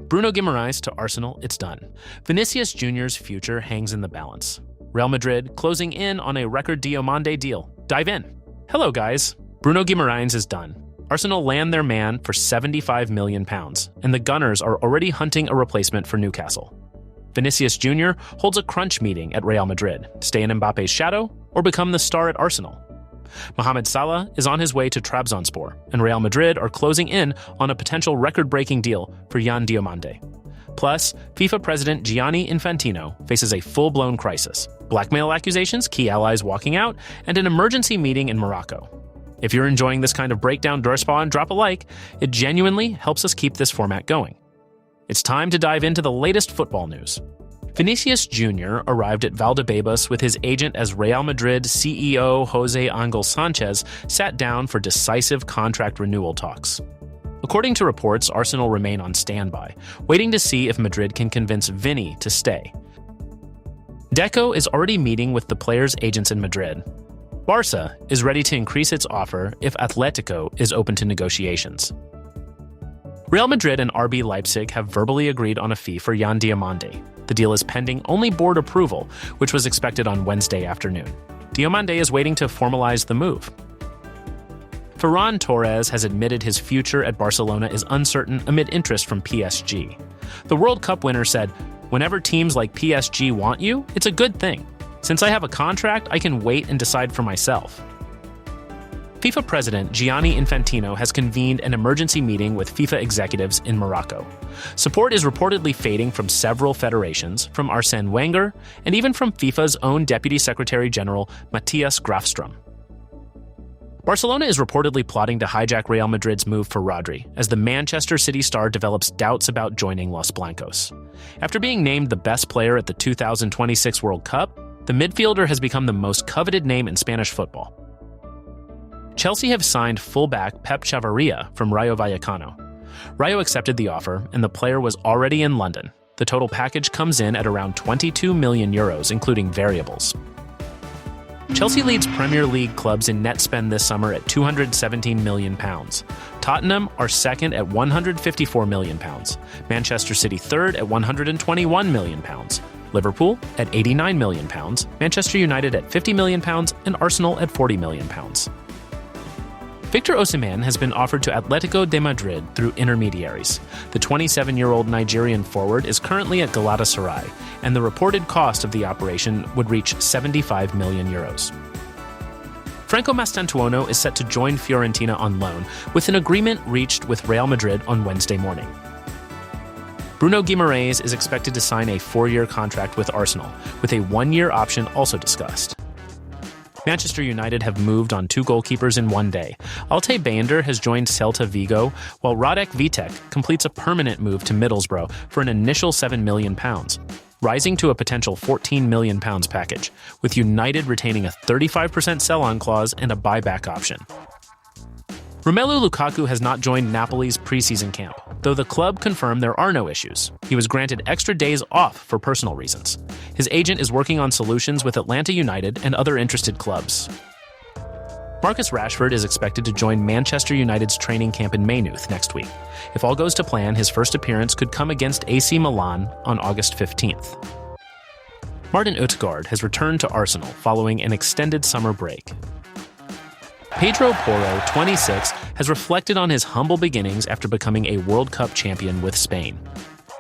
Bruno Guimarães to Arsenal, it's done. Vinicius Junior's future hangs in the balance. Real Madrid closing in on a record Diomandé deal. Dive in. Hello, guys. Bruno Guimarães is done. Arsenal land their man for £75 million, and the Gunners are already hunting a replacement for Newcastle. Vinicius Jr. holds a crunch meeting at Real Madrid, stay in Mbappe's shadow, or become the star at Arsenal. Mohamed Salah is on his way to Trabzonspor, and Real Madrid are closing in on a potential record-breaking deal for Yan Diomandé. Plus, FIFA President Gianni Infantino faces a full-blown crisis, blackmail accusations, key allies walking out, and an emergency meeting in Morocco. If you're enjoying this kind of breakdown, Dorspawn, drop a like. It genuinely helps us keep this format going. It's time to dive into the latest football news. Vinicius Jr. arrived at Valdebebas with his agent as Real Madrid CEO Jose Angel Sanchez sat down for decisive contract renewal talks. According to reports, Arsenal remain on standby, waiting to see if Madrid can convince Vinny to stay. Deco is already meeting with the players' agents in Madrid. Barça is ready to increase its offer if Atlético is open to negotiations. Real Madrid and RB Leipzig have verbally agreed on a fee for Yan Diomandé. The deal is pending only board approval, which was expected on Wednesday afternoon. Diomandé is waiting to formalize the move. Ferran Torres has admitted his future at Barcelona is uncertain amid interest from PSG. The World Cup winner said, "Whenever teams like PSG want you, it's a good thing. Since I have a contract, I can wait and decide for myself." FIFA President Gianni Infantino has convened an emergency meeting with FIFA executives in Morocco. Support is reportedly fading from several federations, from Arsène Wenger, and even from FIFA's own Deputy Secretary General Matthias Grafström. Barcelona is reportedly plotting to hijack Real Madrid's move for Rodri, as the Manchester City star develops doubts about joining Los Blancos. After being named the best player at the 2026 World Cup, the midfielder has become the most coveted name in Spanish football. Chelsea have signed fullback Pep Chavarría from Rayo Vallecano. Rayo accepted the offer, and the player was already in London. The total package comes in at around €22 million, including variables. Chelsea leads Premier League clubs in net spend this summer at £217 million. Tottenham are second at £154 million. Manchester City third at £121 million. Liverpool at £89 million. Manchester United at £50 million. And Arsenal at £40 million. Victor Osimhen has been offered to Atlético de Madrid through intermediaries. The 27-year-old Nigerian forward is currently at Galatasaray, and the reported cost of the operation would reach €75 million. Franco Mastantuono is set to join Fiorentina on loan, with an agreement reached with Real Madrid on Wednesday morning. Bruno Guimarães is expected to sign a 4-year contract with Arsenal, with a 1-year option also discussed. Manchester United have moved on 2 goalkeepers in one day. Altay Baynder has joined Celta Vigo, while Radek Vitek completes a permanent move to Middlesbrough for an initial £7 million, rising to a potential £14 million package, with United retaining a 35% sell-on clause and a buyback option. Romelu Lukaku has not joined Napoli's preseason camp, though the club confirmed there are no issues. He was granted extra days off for personal reasons. His agent is working on solutions with Atlanta United and other interested clubs. Marcus Rashford is expected to join Manchester United's training camp in Maynooth next week. If all goes to plan, his first appearance could come against AC Milan on August 15th. Martin Ødegaard has returned to Arsenal following an extended summer break. Pedro Porro, 26, has reflected on his humble beginnings after becoming a World Cup champion with Spain.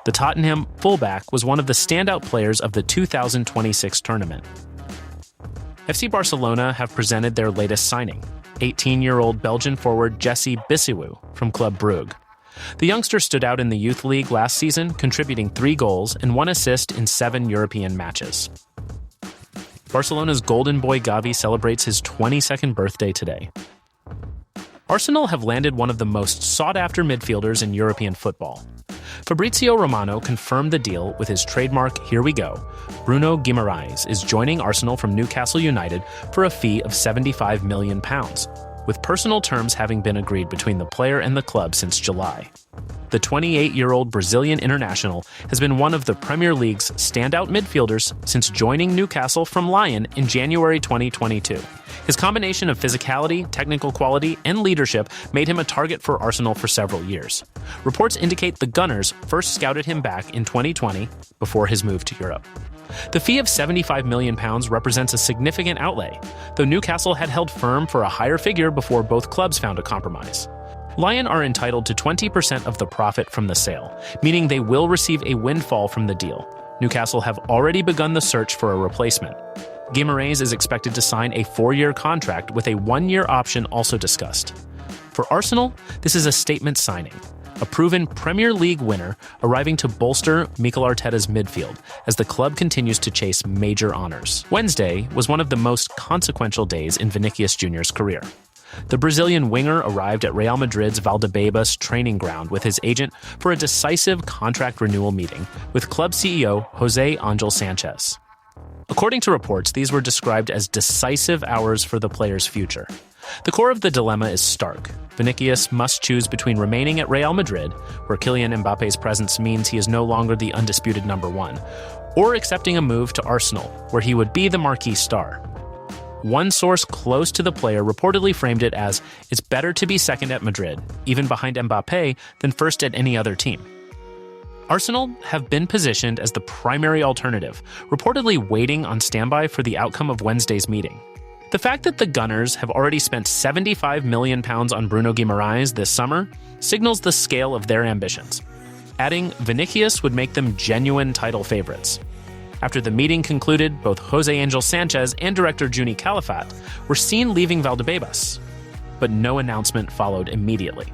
The Tottenham fullback was one of the standout players of the 2026 tournament. FC Barcelona have presented their latest signing, 18-year-old Belgian forward Jesse Bisiwu from Club Brugge. The youngster stood out in the Youth League last season, contributing 3 goals and 1 assist in 7 European matches. Barcelona's golden boy Gavi celebrates his 22nd birthday today. Arsenal have landed one of the most sought-after midfielders in European football. Fabrizio Romano confirmed the deal with his trademark "Here we go." Bruno Guimarães is joining Arsenal from Newcastle United for a fee of £75 million. with personal terms having been agreed between the player and the club since July. The 28-year-old Brazilian international has been one of the Premier League's standout midfielders since joining Newcastle from Lyon in January 2022. His combination of physicality, technical quality, and leadership made him a target for Arsenal for several years. Reports indicate the Gunners first scouted him back in 2020 before his move to Europe. The fee of £75 million represents a significant outlay, though Newcastle had held firm for a higher figure before both clubs found a compromise. Lyon are entitled to 20% of the profit from the sale, meaning they will receive a windfall from the deal. Newcastle have already begun the search for a replacement. Guimarães is expected to sign a 4-year contract with a 1-year option also discussed. For Arsenal, this is a statement signing, a proven Premier League winner arriving to bolster Mikel Arteta's midfield as the club continues to chase major honors. Wednesday was one of the most consequential days in Vinicius Jr.'s career. The Brazilian winger arrived at Real Madrid's Valdebebas training ground with his agent for a decisive contract renewal meeting with club CEO José Ángel Sánchez. According to reports, these were described as decisive hours for the player's future. The core of the dilemma is stark. Vinicius must choose between remaining at Real Madrid, where Kylian Mbappe's presence means he is no longer the undisputed number one, or accepting a move to Arsenal, where he would be the marquee star. One source close to the player reportedly framed it as, "It's better to be second at Madrid, even behind Mbappe, than first at any other team." Arsenal have been positioned as the primary alternative, reportedly waiting on standby for the outcome of Wednesday's meeting. The fact that the Gunners have already spent £75 million on Bruno Guimarães this summer signals the scale of their ambitions. Adding Vinicius would make them genuine title favorites. After the meeting concluded, both José Ángel Sánchez and director Juni Calafat were seen leaving Valdebebas, but no announcement followed immediately.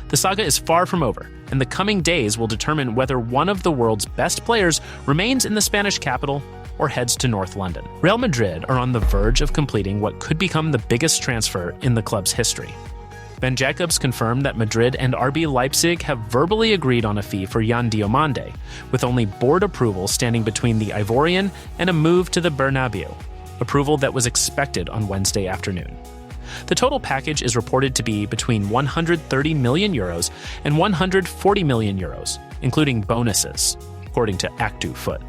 The saga is far from over, and the coming days will determine whether one of the world's best players remains in the Spanish capital or heads to North London. Real Madrid are on the verge of completing what could become the biggest transfer in the club's history. Ben Jacobs confirmed that Madrid and RB Leipzig have verbally agreed on a fee for Yan Diomandé, with only board approval standing between the Ivorian and a move to the Bernabeu, approval that was expected on Wednesday afternoon. The total package is reported to be between €130 million and €140 million, including bonuses, according to Actu Foot.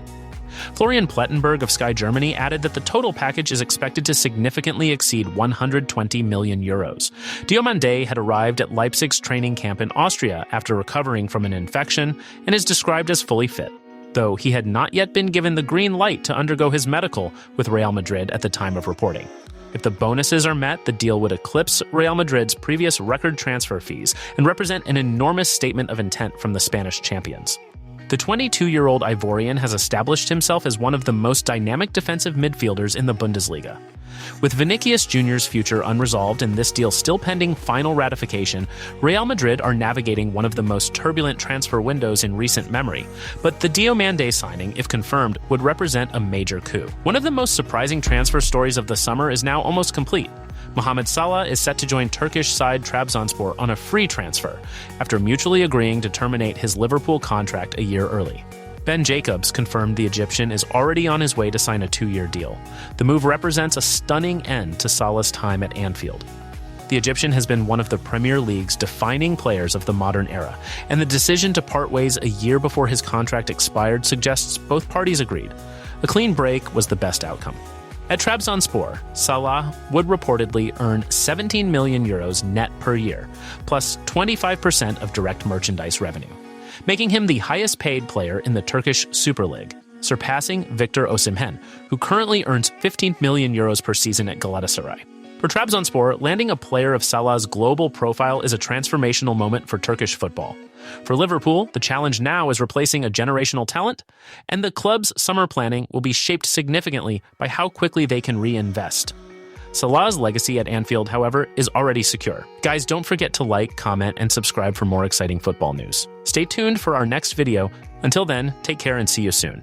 Florian Plettenberg of Sky Germany added that the total package is expected to significantly exceed €120 million. Diomandé had arrived at Leipzig's training camp in Austria after recovering from an infection and is described as fully fit, though he had not yet been given the green light to undergo his medical with Real Madrid at the time of reporting. If the bonuses are met, the deal would eclipse Real Madrid's previous record transfer fees and represent an enormous statement of intent from the Spanish champions. The 22-year-old Ivorian has established himself as one of the most dynamic defensive midfielders in the Bundesliga. With Vinicius Jr.'s future unresolved and this deal still pending final ratification, Real Madrid are navigating one of the most turbulent transfer windows in recent memory, but the Diomandé signing, if confirmed, would represent a major coup. One of the most surprising transfer stories of the summer is now almost complete. Mohamed Salah is set to join Turkish side Trabzonspor on a free transfer, after mutually agreeing to terminate his Liverpool contract a year early. Ben Jacobs confirmed the Egyptian is already on his way to sign a 2-year deal. The move represents a stunning end to Salah's time at Anfield. The Egyptian has been one of the Premier League's defining players of the modern era, and the decision to part ways a year before his contract expired suggests both parties agreed. A clean break was the best outcome. At Trabzonspor, Salah would reportedly earn €17 million net per year, plus 25% of direct merchandise revenue, making him the highest-paid player in the Turkish Super League, surpassing Victor Osimhen, who currently earns €15 million per season at Galatasaray. For Trabzonspor, landing a player of Salah's global profile is a transformational moment for Turkish football. For Liverpool, the challenge now is replacing a generational talent, and the club's summer planning will be shaped significantly by how quickly they can reinvest. Salah's legacy at Anfield, however, is already secure. Guys, don't forget to like, comment, and subscribe for more exciting football news. Stay tuned for our next video. Until then, take care and see you soon.